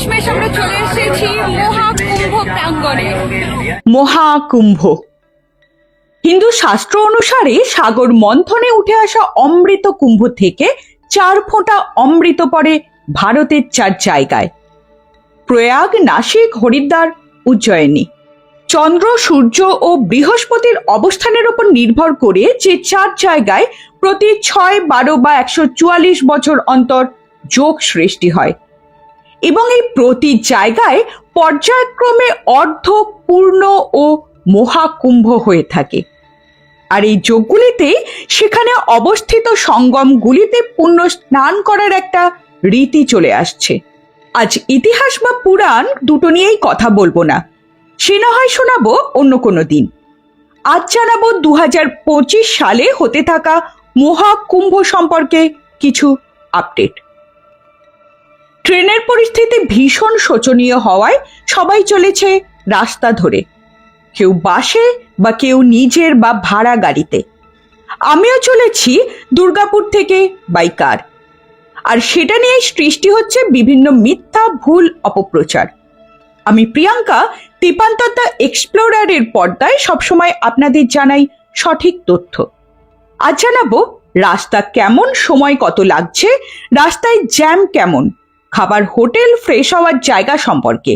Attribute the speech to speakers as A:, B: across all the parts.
A: শেষমেশ আমরা চলে এসেছি মহাকুম্ভ প্রাঙ্গণে।
B: মহাকুম্ভ হিন্দু শাস্ত্র অনুসারে সাগর মন্থনে উঠে আসা অমৃত কুম্ভ থেকে 4 ফোঁটা অমৃত পড়ে ভারতের 4 জায়গায়: প্রয়াগ, নাসিক, হরিদ্বার, উজ্জয়িনী। চন্দ্র, সূর্য ও বৃহস্পতির অবস্থানের উপর নির্ভর করে যে 4 জায়গায় প্রতি 6, 12 বা 144 বছর অন্তর যোগ সৃষ্টি হয় এবং এই প্রতি জায়গায় পর্যায়ক্রমে অর্ধ, পূর্ণ ও মহাকুম্ভ হয়ে থাকে। আর এই যোগগুলিতে সেখানে অবস্থিত সঙ্গমগুলিতে পুণ্য স্নান করার একটা রীতি চলে আসছে। আজ ইতিহাস বা পুরাণ দুটো নিয়েই কথা বলবো না, সে না হয় শোনাবো অন্য কোনো দিন। আজ জানাবো 2025 সালে হতে থাকা মহাকুম্ভ সম্পর্কে কিছু আপডেট। ট্রেনের পরিস্থিতি ভীষণ শোচনীয় হওয়ায় সবাই চলেছে রাস্তা ধরে, কেউ বাসে বা কেউ নিজের বা ভাড়া গাড়িতে। আমিও চলেছি দুর্গাপুর থেকে বাই কার, আর সেটা নিয়ে সৃষ্টি হচ্ছে বিভিন্ন মিথ্যা ভুল অপপ্রচার। আমি প্রিয়াঙ্কা, দীপান্তর দ্য এক্সপ্লোরারের পর্দায় সবসময় আপনাদের জানাই সঠিক তথ্য। আজ জানাবো রাস্তা কেমন, সময় কত লাগছে, রাস্তায় জ্যাম কেমন, খাবার, হোটেল, ফ্রেশ হওয়ার জায়গা সম্পর্কে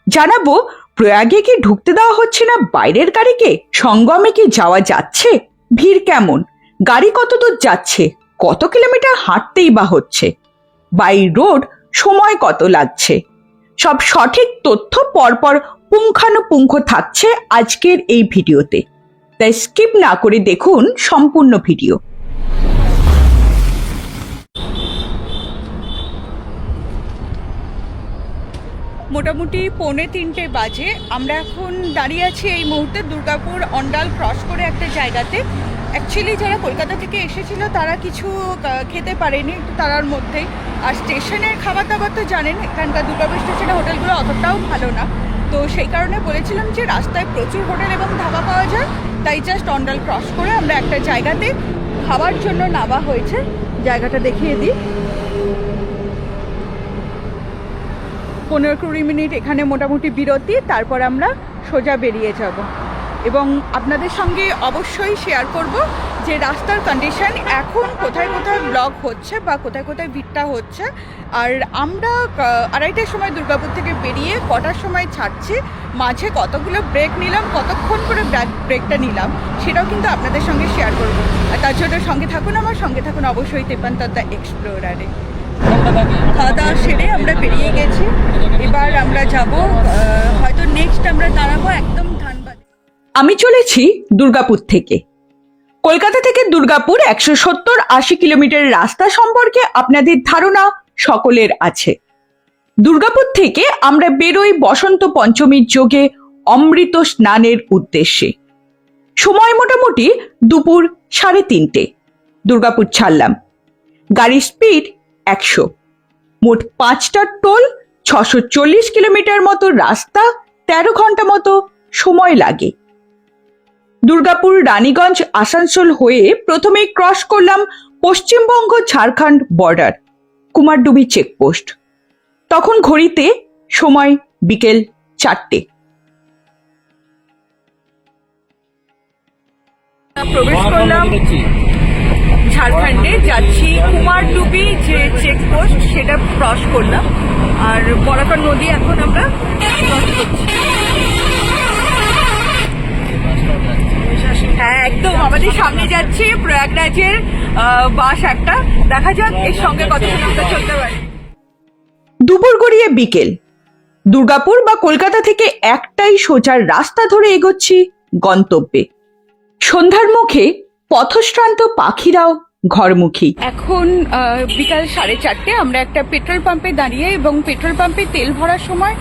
B: জানাবো। প্রয়াগে কি ঢুকতে দেওয়া হচ্ছে না বাইরের গাড়িকে? সঙ্গমে কি যাওয়া যাচ্ছে? ভিড় কেমন? গাড়ি কত দূর যাচ্ছে? কত কিলোমিটার হাঁটতেই বা হচ্ছে? বাই রোড সময় কত লাগছে? সব সঠিক তথ্য পরপর পুঙ্খানুপুঙ্খ থাকছে আজকের এই ভিডিওতে, তাই স্কিপ না করে দেখুন সম্পূর্ণ ভিডিও।
A: মোটামুটি 2:45 বাজে। আমরা এখন দাঁড়িয়ে আছি এই মুহূর্তে দুর্গাপুর অন্ডাল ক্রস করে একটা জায়গাতে। অ্যাকচুয়ালি যারা কলকাতা থেকে এসেছিল তারা কিছু খেতে পারেনি একটু তারার মধ্যেই। আর স্টেশনের খাবার দাবার তো জানেন, এখানকার দুর্গাপুর স্টেশনের হোটেলগুলো অতটাও ভালো না, তো সেই কারণে বলেছিলাম যে রাস্তায় প্রচুর হোটেল এবং ধাবা পাওয়া যায়, তাই জাস্ট অন্ডাল ক্রস করে আমরা একটা জায়গাতে খাওয়ার জন্য নামা হয়েছে। জায়গাটা দেখিয়ে দিই। 15-20 মিনিট এখানে মোটামুটি বিরতি, তারপর আমরা সোজা বেরিয়ে যাব এবং আপনাদের সঙ্গে অবশ্যই শেয়ার করব যে রাস্তার কন্ডিশন এখন কোথায় কোথায় ব্লক হচ্ছে বা কোথায় কোথায় ভিড়টা হচ্ছে। আর আমরা 2:30টার সময় দুর্গাপুর থেকে বেরিয়ে কটার সময় ছাড়ছি, মাঝে কতগুলো ব্রেক নিলাম, কতক্ষণ করে ব্রেকটা নিলাম, সেটাও কিন্তু আপনাদের সঙ্গে শেয়ার করব। আর তার জন্য সঙ্গে থাকুন, আমার সঙ্গে থাকুন অবশ্যই দীপান্তর দ্য এক্সপ্লোরারে। খাওয়া দাওয়া সেরে আমরা বেরিয়ে গেছি। এবার আমরা যাব, হয়তো নেক্সট আমরা দাঁড়াবো একদম ধানবাদ।
B: আমি চলেছি দুর্গাপুর থেকে। কলকাতা থেকে দুর্গাপুর 170-80 কিলোমিটার রাস্তা সম্পর্কে আপনাদের ধারণা সকলের আছে। দুর্গাপুর থেকে আমরা বেরোই বসন্ত পঞ্চমীর যোগে অমৃত স্নানের উদ্দেশ্যে। সময় মোটামুটি দুপুর 3:30। দুর্গাপুর ছাড়লাম। গাড়ির স্পিড 100। মোট 5টা টোল, 640 কিলোমিটার মতো রাস্তা, 13 ঘন্টা মতো সময় লাগে। দুর্গাপুর, রানীগঞ্জ, আসানসোল হয়ে প্রথমে ক্রস করলাম পশ্চিমবঙ্গ ঝাড়খণ্ড বর্ডার, কুমারডুবি চেকপোস্ট। তখন ঘড়িতে সময় বিকেল 4টে। প্রবেশ করলাম ঝাড়খণ্ডে, যাচ্ছি কুমারডুবি যে চেকপোস্ট সেটা ক্রস করলাম, আর বরাকর নদী এখন আমরা ক্রস করছি। হ্যাঁ একদম আমাদের সামনে যাচ্ছে প্রয়াগরাজের বাস একটা, দেখা যাক এর সঙ্গে কতক্ষণ আমরা চলতে পারি। দুপুর গড়িয়ে বিকেল। দুর্গাপুর বা কলকাতা থেকে একটাই সোজা রাস্তা ধরে এগোচ্ছি গন্তব্যে। সন্ধ্যার মুখে পথশ্রান্ত পাখিরাও ঘরমুখী। এখন বিকাল 4:30। আমরা একটা পেট্রোল পাম্পে দাঁড়িয়ে এবং পেট্রোল পাম্পে তেল ভরার সময়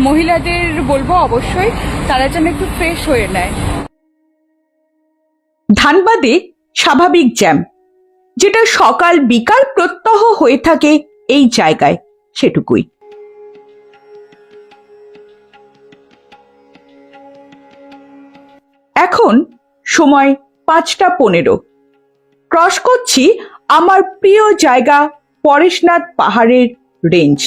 B: মহিলাদের বলবো অবশ্যই তারা যেন একটু ফ্রেশ হয়ে নেয়। ধানবাদে স্বাভাবিক জ্যাম, যেটা সকাল বিকাল প্রত্যহ হয়ে থাকে এই জায়গায়, সেটুকুই। এখন সময় 5:15। ক্রস করছি আমার প্রিয় জায়গা পরেশনাথ পাহাড়ের রেঞ্জ।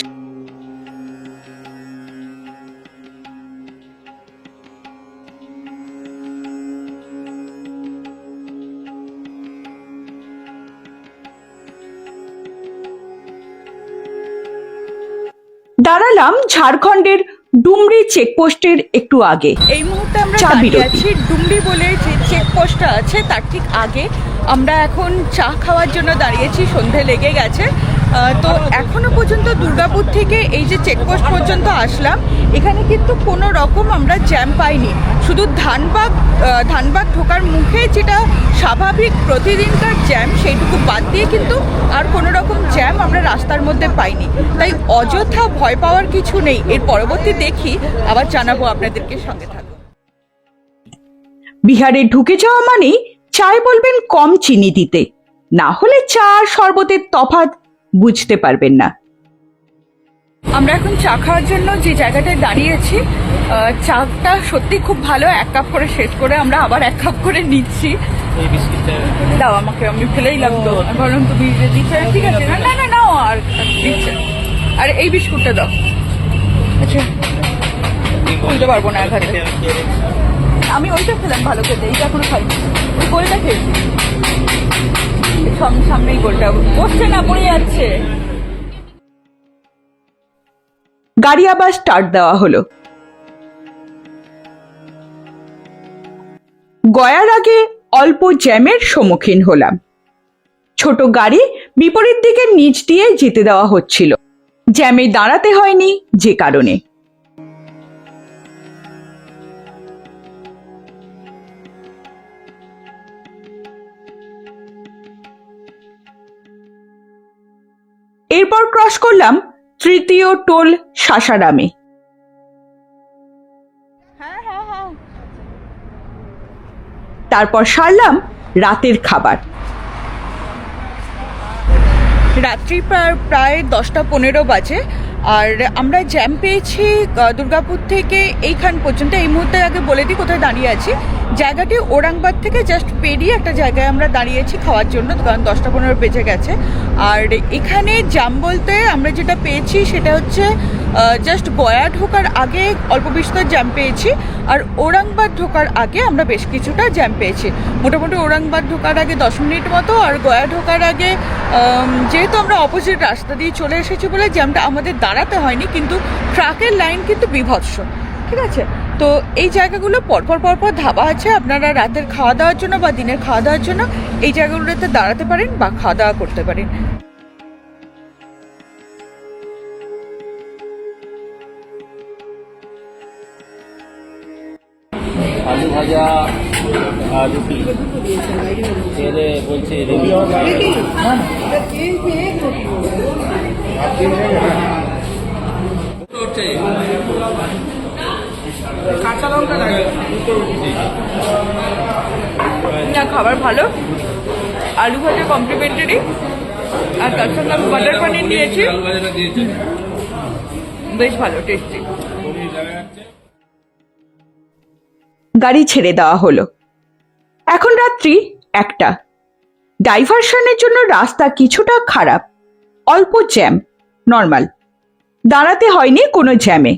B: দাঁড়ালাম ঝাড়খণ্ডের ডুমরি চেকপোস্টের একটু আগে।
A: এই মুহূর্তে আমরা
B: চা
A: দাঁড়িয়ে
B: বিরতি।
A: আছি ডুমরি বলে যে চেকপোস্টটা আছে তার ঠিক আগে। আমরা এখন চা খাওয়ার জন্য দাঁড়িয়েছি, সন্ধে লেগে গেছে। তো এখনো পর্যন্ত দুর্গাপুর থেকে এই যে চেকপোস্ট পর্যন্ত আসলাম, এখানে কিন্তু কোনো রকম আমরা জ্যাম পাইনি। শুধু ধানবাগ ঢোকার মুখে যেটা স্বাভাবিক প্রতিদিনকার জ্যাম, সেইটুকু বাদ দিয়ে কিন্তু আর কোনো রকম জ্যাম আমরা রাস্তার মধ্যে পাইনি। তাই অযথা ভয় পাওয়ার কিছু নেই। এর পরবর্তী দেখি আবার জানাবো আপনাদেরকে, সঙ্গে থাকুন।
B: বিহারে ঢুকে যাওয়া মানেই চায় বলবেন কম চিনি দিতে, না হলে চা আর শরবতের তফাৎ বুঝতে পারবেন না।
A: আমরা এখন চা খাওয়ার জন্য যে জায়গাটায় দাঁড়িয়েছি, চাটা সত্যি খুব ভালো। 1 কাপ করে শেষ করে আমরা আবার 1 কাপ করে নিচ্ছি। দাও আমাকে, আমি ফেলেই লাগতো। ভাবলাম তুমি দিচ্ছে, ঠিক আছে। না না না নাও, আর দিচ্ছে। আর এই বিস্কুটটা দাও। আচ্ছা, খুলতে পারবো না এক হাতে। আমি ওইটা খেলাম ভালো খেতে, এইটা এখনো খাইনি। ওই গোলটা খেয়েছি, সামনেই গোলটা বসছে না, পড়ে যাচ্ছে।
B: গাড়ি আবার স্টার্ট দেওয়া হলো। গয়ার আগে অল্প জ্যামের সম্মুখীন হলাম। ছোট গাড়ি বিপরীত দিকে নিচ দিয়ে যেতে দেওয়া হচ্ছিল, জ্যামে দাঁড়াতে হয়নি যে কারণে। এরপর ক্রস করলাম তৃতীয় টোল সাসারামে। তারপর সারলাম রাতের খাবার।
A: রাত্রি প্রায় 10টা 15 বাজে। আর আমরা জ্যাম পেয়েছি দুর্গাপুর থেকে এইখান পর্যন্ত। এই মুহূর্তে আগে বলে দিই কোথায় দাঁড়িয়ে আছি। জায়গাটি ওরাংবাদ থেকে জাস্ট পেরিয়ে একটা জায়গায় আমরা দাঁড়িয়েছি খাওয়ার জন্য, কারণ 10টা 15 বেজে গেছে। আর এখানে জ্যাম বলতে আমরা যেটা পেয়েছি সেটা হচ্ছে জাস্ট গয়া ঢোকার আগে অল্প বিস্তর জ্যাম পেয়েছি, আর ওরাংবাদ ঢোকার আগে আমরা বেশ কিছুটা জ্যাম পেয়েছি। মোটামুটি ওরাংবাদ ঢোকার আগে 10 মিনিট মতো, আর গয়া ঢোকার আগে যেহেতু আমরা অপোজিট রাস্তা দিয়ে চলে এসেছি বলে জ্যামটা আমাদের দাঁড়াতে হয়নি, কিন্তু ট্রাকের লাইন কিন্তু বীভৎস। ঠিক আছে, তো এই জায়গাগুলো পরপর ধাবা আছে। আপনারা রাতের খাওয়া দাওয়ার জন্য বা দিনের খাওয়া দাওয়ার জন্য এই জায়গাগুলোতে দাঁড়াতে পারেন বা খাওয়া দাওয়া করতে পারেন।
C: আলু ভাজা আর রুটি ছেলে বলছে রেডি
A: কাঁচা লঙ্কা লাগে না, খাবার ভালো। আলু ভাজা কমপ্লিমেন্টারি, আর তার সঙ্গে আমি বাটার পনির নিয়েছি, বেশ ভালো, টেস্টি।
B: গাড়ি ছেড়ে দেওয়া হলো। এখন রাত্রি 1টা। ডাইভারশনের জন্য রাস্তা কিছুটা খারাপ, অল্প জ্যাম, নর্মাল। দাঁড়াতে হয়নি কোনো জ্যামে।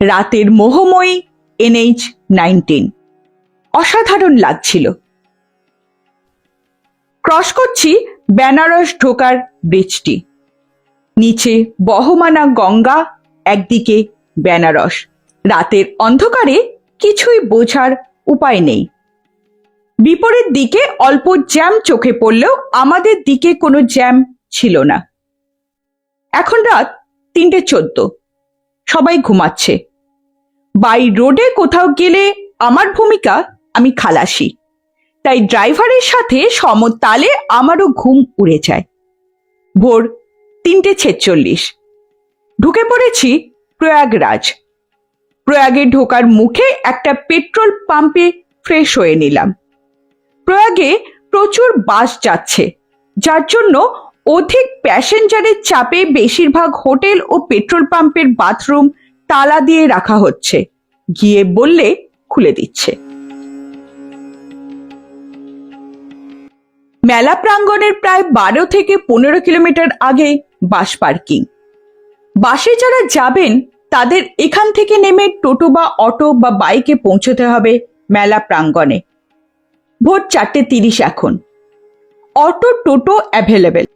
B: রাতের মোহময়ী NH-19 অসাধারণ লাগছিল। ক্রস করছি বেনারস ঢোকার ব্রিজটি। নিচে বহমানা গঙ্গা, একদিকে বেনারস। রাতের অন্ধকারে কিছুই বোঝার উপায় নেই। বিপরীত দিকে অল্প জ্যাম চোখে পড়লেও আমাদের দিকে কোনো জ্যাম ছিল না। এখন রাত 3:14, সবাই ঘুমাচ্ছে। বাই রোডে কোথাও গেলে আমার ভূমিকা, আমি খালাসি, তাই ড্রাইভারের সাথে সমতালে আমারও ঘুম উড়ে যায়। ভোর 3:46, ঢুকে পড়েছি প্রয়াগরাজ। প্রয়াগে ঢোকার মুখে একটা পেট্রোল পাম্পে ফ্রেশ হয়ে নিলাম। প্রয়াগে প্রচুর বাস যাচ্ছে, যার জন্য অধিক প্যাসেঞ্জারের চাপে বেশিরভাগ হোটেল ও পেট্রোল পাম্পের বাথরুম তালা দিয়ে রাখা হচ্ছে, গিয়ে বললে খুলে দিচ্ছে। মেলা প্রাঙ্গণের প্রায় 12 থেকে 15 কিলোমিটার আগে বাস পার্কিং। বাসে যারা যাবেন তাদের এখান থেকে নেমে টোটো বা অটো বা বাইকে পৌঁছতে হবে মেলা প্রাঙ্গণে। ভোর 4:30 এখন। অটো টোটো অ্যাভেলেবেল।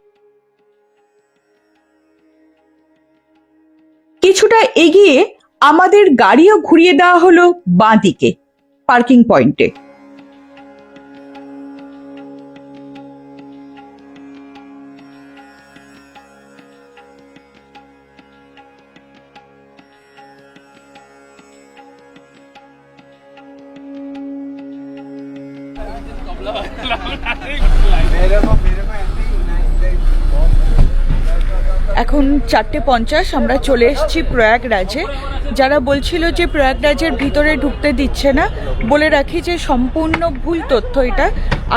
B: কিছুটা এগিয়ে আমাদের গাড়িও ঘুরিয়ে দেওয়া হলো বাঁ দিকে পার্কিং পয়েন্টে।
A: এখন 4:50, আমরা চলে এসেছি প্রয়াগরাজে। যারা বলছিল যে প্রয়াগরাজের ভিতরে ঢুকতে দিচ্ছে না, বলে রাখি যে সম্পূর্ণ ভুল তথ্য এটা।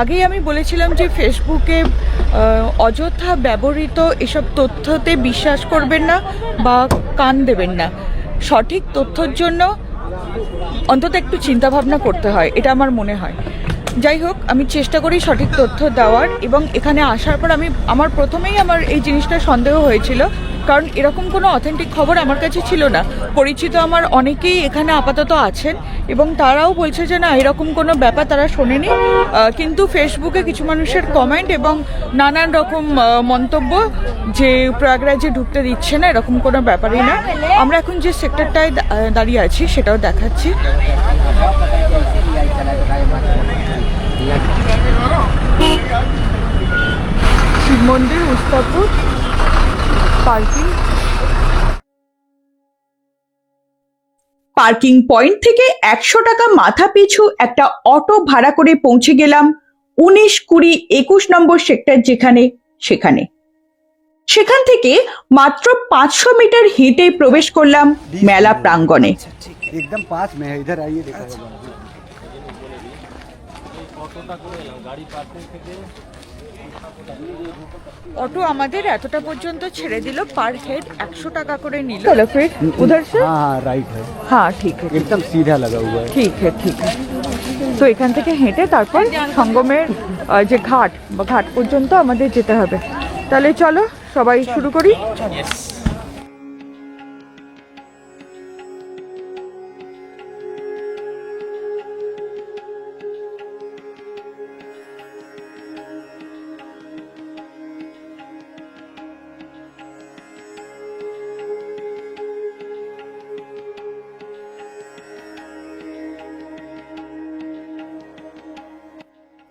A: আগেই আমি বলেছিলাম যে ফেসবুকে অযথা ব্যবহৃত এসব তথ্যতে বিশ্বাস করবেন না বা কান দেবেন না। সঠিক তথ্যর জন্য অন্তত একটু চিন্তাভাবনা করতে হয়, এটা আমার মনে হয়। যাই হোক, আমি চেষ্টা করি সঠিক তথ্য দেওয়ার। এবং এখানে আসার পর আমার প্রথমেই এই জিনিসটা সন্দেহ হয়েছিল, কারণ এরকম কোনো অথেন্টিক খবর আমার কাছে ছিল না। পরিচিত আমার অনেকেই এখানে আপাতত আছেন এবং তারাও বলছে যে না, এরকম কোনো ব্যাপার তারা শোনেনি। কিন্তু ফেসবুকে কিছু মানুষের কমেন্ট এবং নানান রকম মন্তব্য যে প্রয়াগরাজে ঢুকতে দিচ্ছে না, এরকম কোনো ব্যাপারই না। আমরা এখন যে সেক্টরটায় দাঁড়িয়ে আছি সেটাও দেখাচ্ছি। শিব মন্দির, উস্তাপুর পার্কিং।
B: পার্কিং পয়েন্ট থেকে 100 টাকা মাথা পিছু একটা অটো ভাড়া করে পৌঁছে গেলাম 19, 20, 21 নম্বর সেক্টর সেখানে। সেখান থেকে মাত্র 500 মিটার হেঁটে প্রবেশ করলাম মেলা প্রাঙ্গণে।
D: एकदम पास में है, इधर आइए देखा होगा।
A: অটো আমাদের এতটা পর্যন্ত ছেড়ে দিল, পার হেড 100 টাকা করে নিল। চলো ফির উধর সে।
D: हाँ हाँ राइट है,
A: হ্যাঁ ঠিক আছে,
D: एकदम सीधा लगा हुआ है।
A: ঠিক আছে। তো এখান থেকে হেঁটে তারপর সঙ্গমের যে ঘাট বা ঘাট পর্যন্ত আমাদের যেতে হবে। তাহলে চলো সবাই শুরু করি।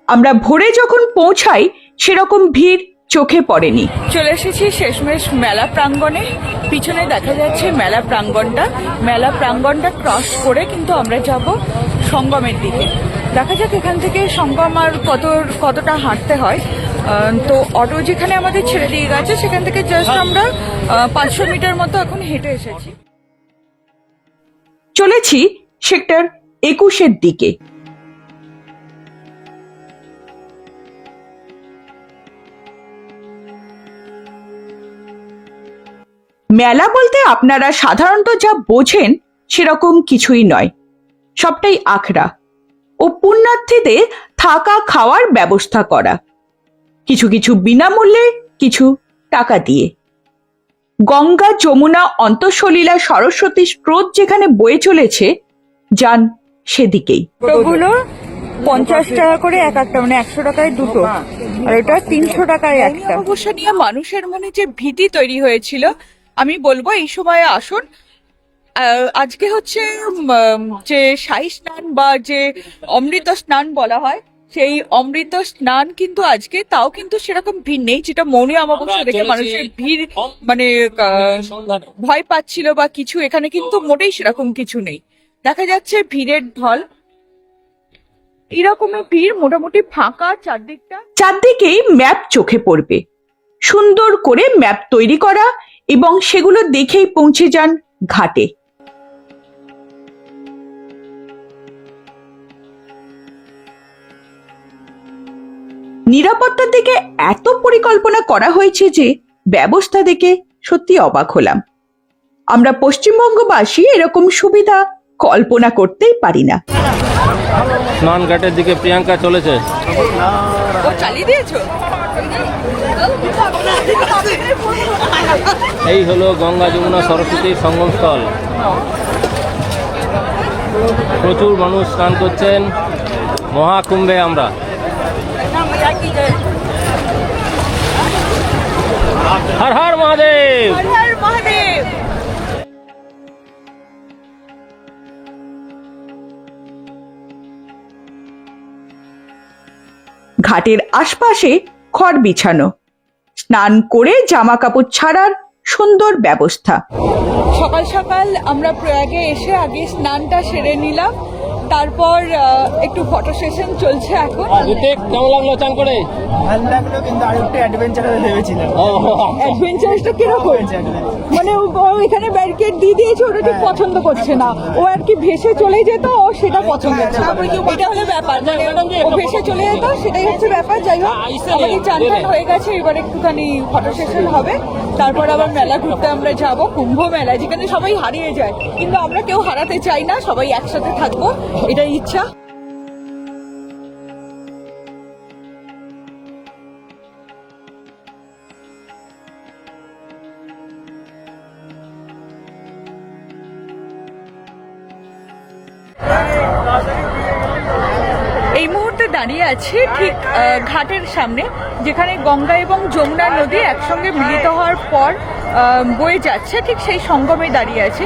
B: আমরা ভোরে যখন পৌঁছাই সেরকম ভিড় চোখে পড়েনি।
A: চলে এসেছি শেষমেশ মেলা প্রাঙ্গণে। পিছনে দেখা যাচ্ছে মেলা প্রাঙ্গণটা। মেলা প্রাঙ্গণটা ক্রস করে কিন্তু আমরা যাব সঙ্গমের দিকে। দেখা যাক এখান থেকে সঙ্গম আর কতটা হাঁটতে হয়। তো অটো যেখানে আমাদের ছেড়ে দিয়ে গেছে সেখান থেকে জাস্ট আমরা 500 মিটার মতো এখন হেঁটে এসেছি।
B: চলেছি সেক্টর 21 দিকে। মেলা বলতে আপনারা সাধারণত যা বোঝেন সেরকম কিছুই নয়, সবটাই আখড়া ও পুণ্যার্থীদের থাকা খাওয়ার ব্যবস্থা করা, কিছু কিছু বিনামূল্যে, কিছু টাকা দিয়ে। গঙ্গা, যমুনা, অন্তঃসলীলা, সরস্বতী স্রোত যেখানে বয়ে চলেছে, যান সেদিকেই।
A: ওগুলো 50 টাকা করে এক একটা, মানে 100 টাকায় দুটো, আর এটা 300 টাকায় একটা। অবশ্য নিয়ে মানুষের মনে যে ভীতি তৈরি হয়েছিল, আমি বলবো এই সময়ে আসুন। আজকে হচ্ছে যে শাহী স্নান বা যে অমৃত স্নান বলা হয়, সেই অমৃত স্নান কিন্তু আজকে, তাও কিন্তু সেরকম ভিড় নেই যেটা মৌনী অমাবস্যা দেখে মানুষের ভিড় মানে ভয় পাচ্ছিল বা কিছু। এখানে কিন্তু মোটেই সেরকম কিছু নেই। দেখা যাচ্ছে ভিড়ের ঢল, এরকমই ভিড়, মোটামুটি ফাঁকা চারদিকটা।
B: চারদিকেই ম্যাপ চোখে পড়বে, সুন্দর করে ম্যাপ তৈরি করা, এবং সেগুলো দেখেই পৌঁছে যান ঘাটে। নিরাপত্তার দিকে এত পরিকল্পনা করা হয়েছে যে ব্যবস্থা দেখে সত্যি অবাক হলাম। আমরা পশ্চিমবঙ্গবাসী এরকম সুবিধা কল্পনা করতেই পারি না।
C: স্নান ঘাটের দিকে প্রিয়াঙ্কা চলেছে।
A: ও চালিয়ে দিয়েছো?
C: এই হলো গঙ্গা যমুনা সরস্বতীর সঙ্গমস্থল। প্রচুর মানুষ স্নান করছেন মহাকুম্ভে। আমরা হর হর মহাদেব।
A: হর হর মহাদেব।
B: ঘাটের আশপাশে খড় বিছানো, স্নান করে জামা কাপড় ছাড়ার সুন্দর ব্যবস্থা।
A: সকাল সকাল আমরা প্রয়াগে এসে আগে স্নানটা সেরে নিলাম, তারপর একটু ফটো সেশন চলছে এখন।
C: ঋতিক, কেমন লাগলো চান করে?
E: ভালো লাগলো, কিন্তু আর একটু অ্যাডভেঞ্চার ভেবেছিলাম।
A: অ্যাডভেঞ্চারটা কিরকম? মানে ও এখানে ব্যারিকেড দিয়ে দিয়েছে, ওটা ঠিক পছন্দ করছে না। ও আর কি ভেসে চলে যেত, ও সেটা পছন্দ করছে। এটা হলো ব্যাপার, মানে ও ভেসে চলে যেত, সেটাই হচ্ছে ব্যাপার। যাই হোক, আমাদের চান টান হয়ে গেছে, এবার একটুখানি ফটো সেশন হবে, তারপর আবার মেলা ঘুরতে আমরা যাব, কুম্ভ মেলা, যেখানে সবাই হারিয়ে যায়, কিন্তু আমরা কেউ হারাতে চাই না, সবাই একসাথে থাকবো, এটাই ইচ্ছা। এই মুহূর্তে দাঁড়িয়ে আছি ঠিক ঘাটের সামনে, যেখানে গঙ্গা এবং যমুনা নদী একসঙ্গে মিলিত হওয়ার পর বয়ে যাচ্ছে, ঠিক সেই সঙ্গমে দাঁড়িয়ে আছি।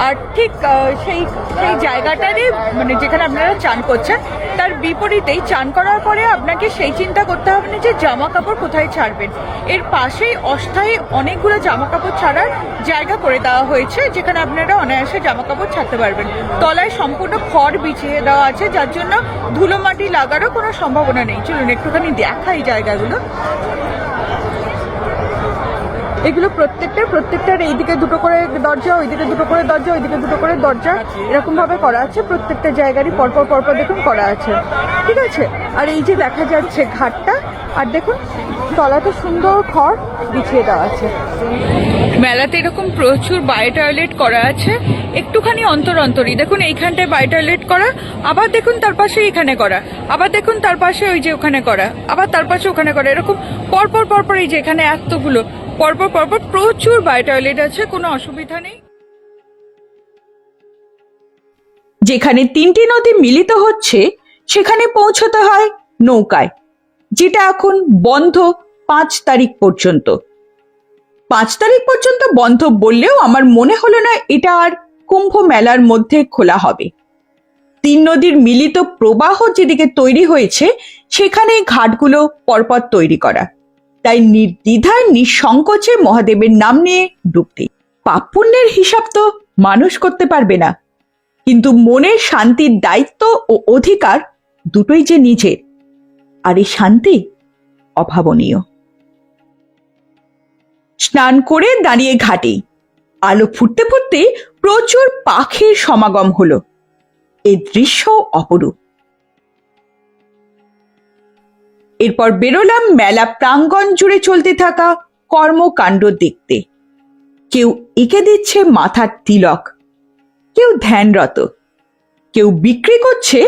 A: আর ঠিক সেই জায়গাটারই, মানে যেখানে আপনারা চান করছেন, তার বিপরীতেই চান করার পরে আপনাকে সেই চিন্তা করতে হবে না যে জামা কাপড় কোথায় ছাড়বেন। এর পাশেই অস্থায়ী অনেকগুলো জামা কাপড় ছাড়ার জায়গা করে দেওয়া হয়েছে, যেখানে আপনারা অনায়াসে জামা কাপড় ছাড়তে পারবেন। তলায় সম্পূর্ণ খড় বিছিয়ে দেওয়া আছে, যার জন্য ধুলো মাটি লাগারও কোনো সম্ভাবনা নেই। চলুন একটুখানি দেখা এই জায়গাগুলো। এগুলো প্রত্যেকটার এইদিকে দুটো করে দরজা, ওইদিকে দুটো করে দরজা, ওইদিকে দুটো করে দরজা, এরকম ভাবে করা আছে। প্রত্যেকটা জায়গারই পরপর দেখুন করা আছে, ঠিক আছে। আর এই যে দেখা যাচ্ছে ঘাটটা, আর দেখুন তলাতে সুন্দর খড় বিছিয়ে দেওয়া আছে। মেলাতে এরকম প্রচুর বায়ো টয়লেট করা আছে, একটুখানি অন্তরই দেখুন এইখানটায় বায়ো টয়লেট করা, আবার দেখুন তার পাশে এখানে করা, আবার দেখুন তার পাশে ওই যে ওখানে করা, আবার তার পাশে ওখানে করা, এরকম পরপর এই যে এখানে এতগুলো পরপর প্রচুর বায়ো টয়লেট আছে, কোনো অসুবিধা নেই।
B: যেখানে তিনটি নদী মিলিত হচ্ছে সেখানে পৌঁছতে হয় নৌকায়, যেটা এখন বন্ধ 5 তারিখ পর্যন্ত। 5 তারিখ পর্যন্ত বন্ধ বললেও আমার মনে হলো না এটা আর কুম্ভ মেলার মধ্যে খোলা হবে। 3 নদীর মিলিত প্রবাহ যেদিকে তৈরি হয়েছে, সেখানে ঘাটগুলো পরপর তৈরি করা, তাই নির্দ্বিধায় নিঃসংকোচে মহাদেবের নাম নিয়ে ডুবতে। পাপ পুণ্যের হিসাব তো মানুষ করতে পারবে না, কিন্তু মনের শান্তির দায়িত্ব ও অধিকার দুটোই যে নিজের, আর এই শান্তি অভাবনীয়। স্নান করে দাঁড়িয়ে ঘাটে আলো ফুটতে ফুটতে প্রচুর পাখির সমাগম হলো। এই দৃশ্য অপরূপ। এরপর বেরোলাম মেলা প্রাঙ্গণ জুড়ে চলতে থাকা কর্মকাণ্ড দেখতে। কেউ এঁকে দিচ্ছে মাথার তিলক, কেউ ধ্যানরত, কেউ বিক্রি করছে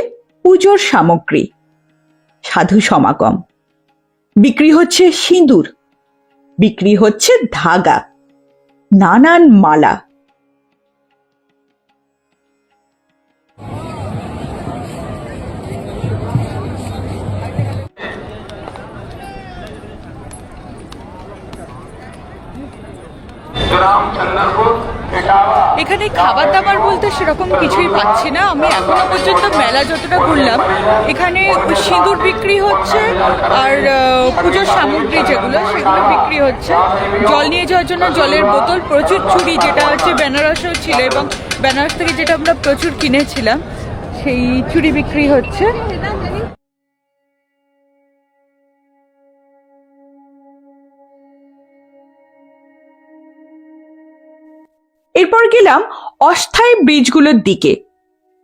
B: পুজোর সামগ্রী। সাধু সমাগম। বিক্রি হচ্ছে সিঁদুর, বিক্রি হচ্ছে ধাগা, নানান মালা।
A: এখানে খাবার দাবার বলতে সেরকম কিছুই পাচ্ছি না। আমি এখনো পর্যন্ত মেলা যতটা ঘুরলাম, এখানে সিঁদুর বিক্রি হচ্ছে, আর পুজোর সামগ্রী যেগুলো সেগুলো বিক্রি হচ্ছে। জল নিয়ে যাওয়ার জন্য জলের বোতল, প্রচুর চুড়ি, যেটা হচ্ছে বেনারসেও ছিল, এবং বেনারস থেকে যেটা আমরা প্রচুর কিনেছিলাম, সেই চুড়ি বিক্রি হচ্ছে।
B: এরপর গেলাম অস্থায়ী ব্রিজগুলোর দিকে,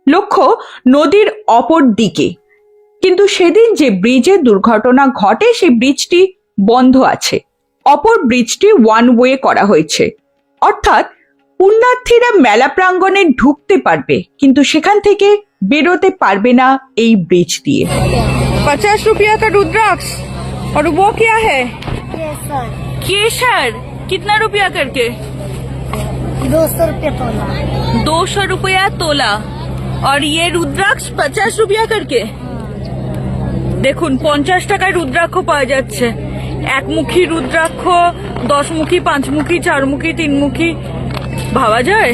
B: লক্ষ্য নদীর অপর দিকে। কিন্তু সেদিন যে ব্রিজে দুর্ঘটনা ঘটে, সেই ব্রিজটি বন্ধ আছে। অপর ব্রিজটি ওয়ান ওয়ে করা হয়েছে, অর্থাৎ পুণ্যার্থীরা মেলা প্রাঙ্গণে ঢুকতে পারবে, কিন্তু সেখান থেকে বেরোতে পারবে না এই ব্রিজ দিয়ে।
A: 50 रुपया का रुद्राक्ष और वो क्या है? केसर। कितना रुपया करके?
F: 200 रुपये तोला।
A: 200 रुपया तोला। और ये रुद्राक्ष 50 रुपया करके। দেখুন 50 টাকায় রুদ্রাক্ষ পাওয়া যাচ্ছে। একমুখী রুদ্রাক্ষ, 10 মুখী, 5 মুখী, 4 মুখী, 3 মুখী, ভাবা যায়?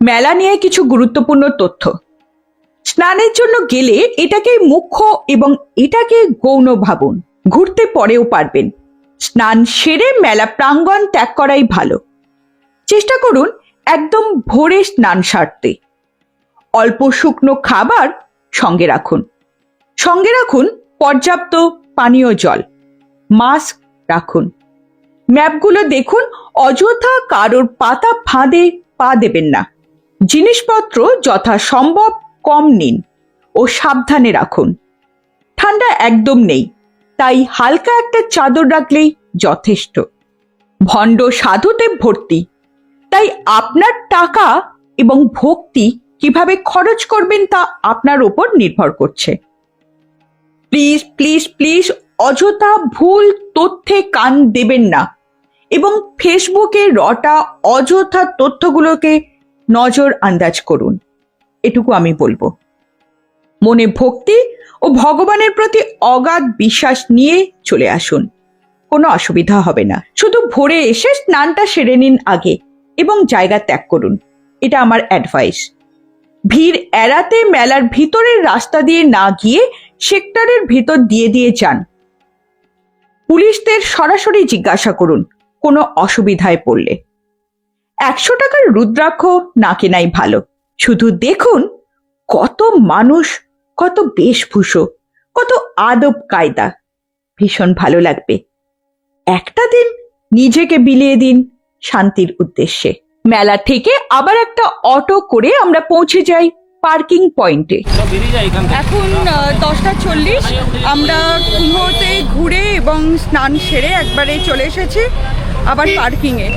B: মেলা নিয়ে কিছু গুরুত্বপূর্ণ তথ্য। স্নানের জন্য গেলে এটাকে মুখ্য এবং এটাকে গৌণ ভাবুন। ঘুরতে পরেও পারবেন, স্নান সেরে মেলা প্রাঙ্গণ ত্যাগ করাই ভালো। চেষ্টা করুন একদম ভোরে স্নান সারতে। অল্প শুকনো খাবার সঙ্গে রাখুন। সঙ্গে রাখুন পর্যাপ্ত পানীয় জল। মাস্ক রাখুন। ম্যাপগুলো দেখুন, অযথা কারোর পাতা ফাঁদে পা দেবেন না। জিনিসপত্র যথাসম্ভব কম নিন ও সাবধানে রাখুন। ঠান্ডা একদম নেই, তাই হালকা একটা চাদর রাখলেই যথেষ্ট। ভণ্ড সাধুতে ভর্তি, তাই আপনার টাকা এবং ভক্তি কিভাবে খরচ করবেন তা আপনার উপর নির্ভর করছে। প্লিজ প্লিজ প্লিজ অযথা ভুল তথ্যে কান দেবেন না এবং ফেসবুকে রটা অযথা তথ্যগুলোকে নজর আন্দাজ করুন। এটুকু আমি বলবো। মনে ভক্তি ও ভগবানের প্রতি অগাধ বিশ্বাস নিয়ে চলে আসুন, কোনো অসুবিধা হবে না। শুধু ভোরে এসে স্নানটা সেরে নিন আগে এবং জায়গা ত্যাগ করুন, এটা আমার অ্যাডভাইস। ভিড় এড়াতে মেলার ভিতরের রাস্তা দিয়ে না গিয়ে সেক্টরের ভিতর দিয়ে যান। পুলিশদের সরাসরি জিজ্ঞাসা করুন কোনো অসুবিধায় পড়লে। 100 টাকার রুদ্রাক্ষ না কেনাই ভালো। শুধু দেখুন কত মানুষ, কত বেশভূষা, কত আদব কায়দা, ভীষণ ভালো লাগবে। একটা দিন নিজেকে বিলিয়ে দিন শান্তির উদ্দেশ্যে। মেলা থেকে আবার একটা অটো করে আমরা পৌঁছে যাই পার্কিং পয়েন্টে।
C: সব বেরিয়ে যায় এখান থেকে।
A: এখন 10:40 আমরা কুম্ভতে ঘুরে এবং স্নান সেরে একবারে চলে এসেছি আবার পার্কিংয়ে।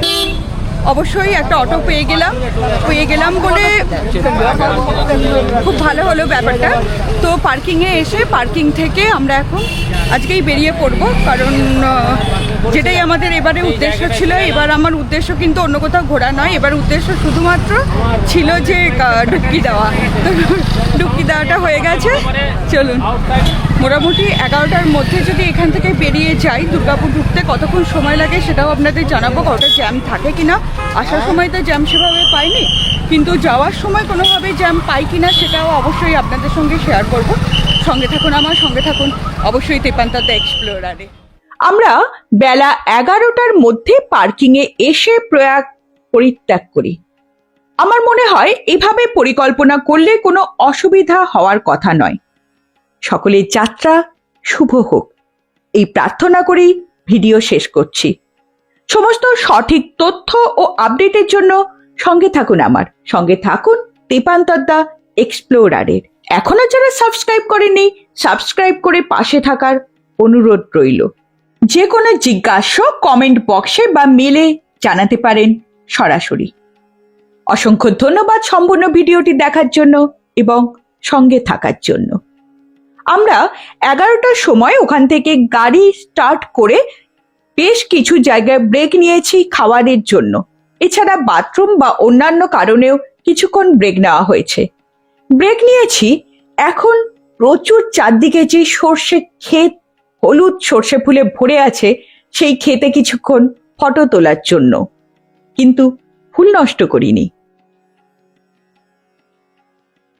A: অবশ্যই একটা অটো পেয়ে গেলাম বলে খুব ভালো হলো ব্যাপারটা। তো পার্কিংয়ে এসে পার্কিং থেকে আমরা এখন আজকেই বেরিয়ে পড়বো, কারণ যেটাই আমাদের এবারে উদ্দেশ্য ছিল। এবার আমার উদ্দেশ্য কিন্তু অন্য কোথাও ঘোরা নয়, এবার উদ্দেশ্য শুধুমাত্র ছিল যে ডুবকি দেওয়া। তো ডুবকি দেওয়াটা হয়ে গেছে। চলুন, মোটামুটি 11টার মধ্যে যদি এখান থেকে বেরিয়ে যাই, দুর্গাপুর ঢুকতে কতক্ষণ সময় লাগে সেটাও আপনাদের জানাবো। কতটা জ্যাম থাকে কিনা। আসার সময় তো জ্যাম সেভাবে পাইনি, কিন্তু যাওয়ার সময় কোনোভাবে জ্যাম পাই কিনা সেটাও অবশ্যই আপনাদের সঙ্গে শেয়ার করব। সঙ্গে থাকুন, আমার সঙ্গে থাকুন অবশ্যই তেপান্তর এক্সপ্লোরারে।
B: আমরা বেলা 11টার মধ্যে পার্কিংয়ে এসে প্রয়াগ পরিত্যাগ করি। আমার মনে হয় এভাবে পরিকল্পনা করলে কোনো অসুবিধা হওয়ার কথা নয়। সকলের যাত্রা শুভ হোক এই প্রার্থনা করেই ভিডিও শেষ করছি। সমস্ত সঠিক তথ্য ও আপডেটের জন্য সঙ্গে থাকুন, আমার সঙ্গে থাকুন তেপান্তর এক্সপ্লোরারের। এখনো যারা সাবস্ক্রাইব করেননি, সাবস্ক্রাইব করে পাশে থাকার অনুরোধ রইল। যে কোনো জিজ্ঞাসা কমেন্ট বক্সে বা মেলে জানাতে পারেন সরাসরি। অসংখ্য ধন্যবাদ সম্পূর্ণ ভিডিওটি দেখার জন্য এবং সঙ্গে থাকার জন্য। আমরা 11টার সময় ওখান থেকে গাড়ি স্টার্ট করে বেশ কিছু জায়গায় ব্রেক নিয়েছি খাবারের জন্য। এছাড়া বাথরুম বা অন্যান্য কারণেও কিছুক্ষণ ব্রেক নেওয়া হয়েছে। ব্রেক নিয়েছি। এখন প্রচুর চারদিকে যে সর্ষে ক্ষেত, হলুদ সর্ষে ফুলে ভরে আছে, সেই ক্ষেতে কিছুক্ষণ ফটো তোলার জন্য, কিন্তু ফুল নষ্ট করিনি।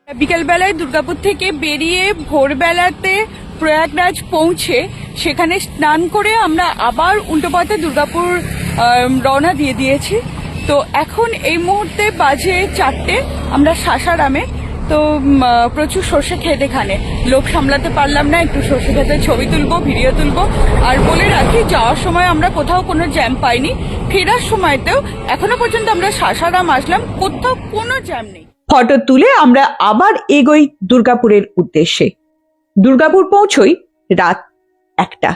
A: বিকেলবেলায় দুর্গাপুর থেকে বেরিয়ে ভোরবেলাতে প্রয়াগরাজ পৌঁছে সেখানে স্নান করে আমরা আবার উল্টো পথে দুর্গাপুর রওনা দিয়েছি। তো এখন এই মুহূর্তে বাজে 4টে। আমরা সাসারামে। তো প্রচুর সর্ষে ক্ষেত, এখানে লোভ সামলাতে পারলাম না, একটু সর্ষে ক্ষেতের ছবি তুলবো, ভিডিও তুলবো। আর বলে রাখি, যাওয়ার সময় আমরা কোথাও কোনো জ্যাম পাইনি, ফেরার সময়তেও এখনো পর্যন্ত আমরা সাসারাম আসলাম, কোথাও কোনো জ্যাম নেই।
B: ফটো তুলে আমরা আবার এগোই দুর্গাপুরের উদ্দেশ্যে। দুর্গাপুর পৌঁছই রাত 1টা।